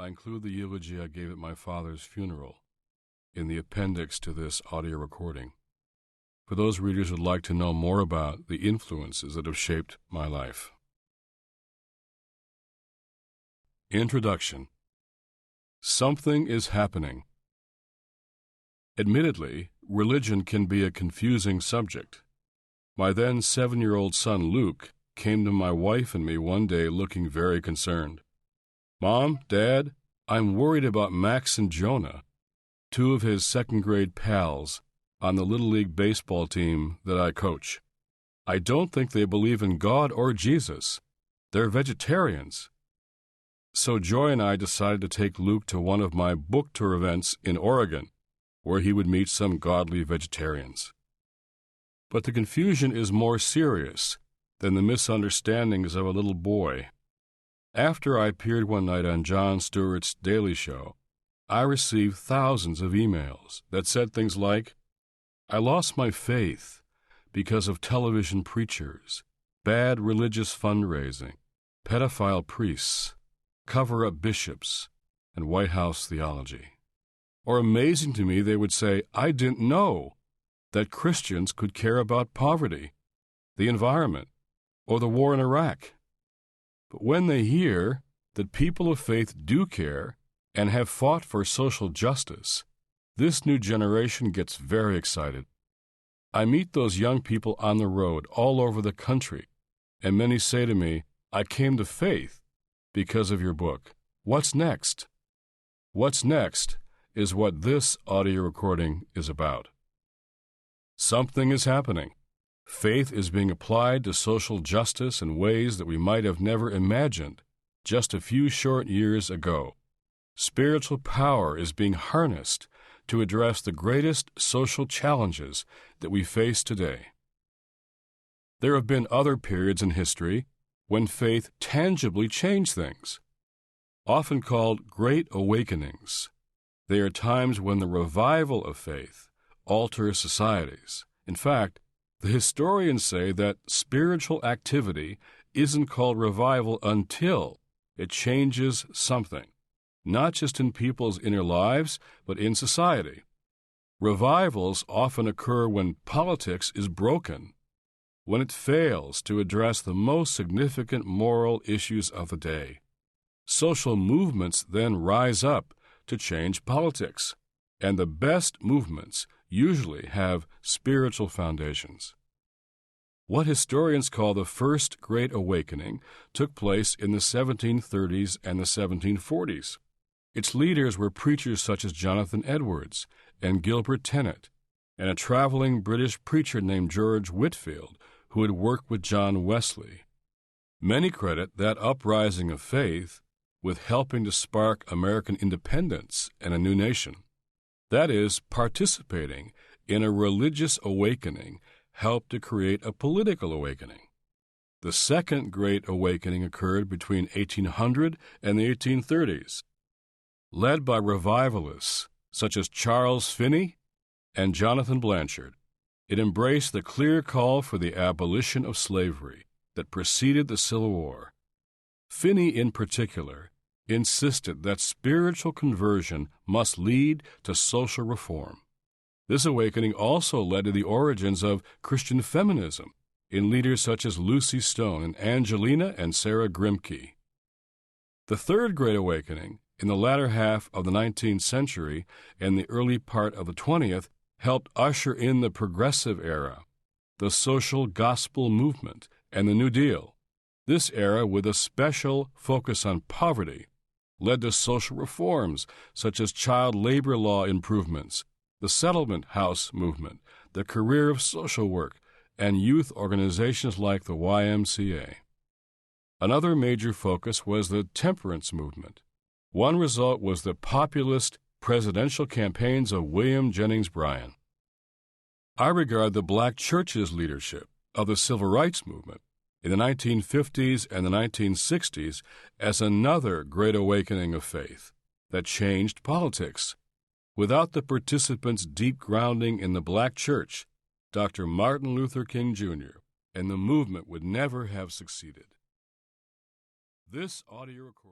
I include the eulogy I gave at my father's funeral in the appendix to this audio recording for those readers who would like to know more about the influences that have shaped my life. Introduction. Something is happening. Admittedly, religion can be a confusing subject. My then 7-year-old son Luke came to my wife and me one day looking very concerned. "Mom, Dad, I'm worried about Max and Jonah, two of his second-grade pals on the Little League baseball team that I coach. I don't think they believe in God or Jesus. They're vegetarians." So Joy and I decided to take Luke to one of my book tour events in Oregon, where he would meet some godly vegetarians. But the confusion is more serious than the misunderstandings of a little boy. After I appeared one night on Jon Stewart's Daily Show, I received thousands of emails that said things like, "I lost my faith because of television preachers, bad religious fundraising, pedophile priests, cover-up bishops, and White House theology." Or amazing to me, they would say, "I didn't know that Christians could care about poverty, the environment, or the war in Iraq." But when they hear that people of faith do care and have fought for social justice, this new generation gets very excited. I meet those young people on the road all over the country, and many say to me, "I came to faith because of your book. What's next?" What's next is what this audio recording is about. Something is happening. Faith is being applied to social justice in ways that we might have never imagined just a few short years ago. Spiritual power is being harnessed to address the greatest social challenges that we face today. There have been other periods in history when faith tangibly changed things, often called Great Awakenings. They are times when the revival of faith alters societies. In fact, the historians say that spiritual activity isn't called revival until it changes something, not just in people's inner lives, but in society. Revivals often occur when politics is broken, when it fails to address the most significant moral issues of the day. Social movements then rise up to change politics, and the best movements usually have spiritual foundations. What historians call the First Great Awakening took place in the 1730s and the 1740s. Its leaders were preachers such as Jonathan Edwards and Gilbert Tennent, and a traveling British preacher named George Whitefield, who had worked with John Wesley. Many credit that uprising of faith with helping to spark American independence and a new nation. That is, participating in a religious awakening helped to create a political awakening. The Second Great Awakening occurred between 1800 and the 1830s. Led by revivalists such as Charles Finney and Jonathan Blanchard, it embraced the clear call for the abolition of slavery that preceded the Civil War. Finney, in particular, insisted that spiritual conversion must lead to social reform. This awakening also led to the origins of Christian feminism in leaders such as Lucy Stone and Angelina and Sarah Grimke. The Third Great Awakening, in the latter half of the 19th century and the early part of the 20th, helped usher in the progressive era, the social gospel movement, and the New Deal. This era, with a special focus on poverty, led to social reforms such as child labor law improvements, the settlement house movement, the career of social work, and youth organizations like the YMCA. Another major focus was the temperance movement. One result was the populist presidential campaigns of William Jennings Bryan. I regard the black church's leadership of the civil rights movement in the 1950s and the 1960s as another great awakening of faith that changed politics. Without the participants' deep grounding in the black church, Dr. Martin Luther King Jr. and the movement would never have succeeded. This audio recording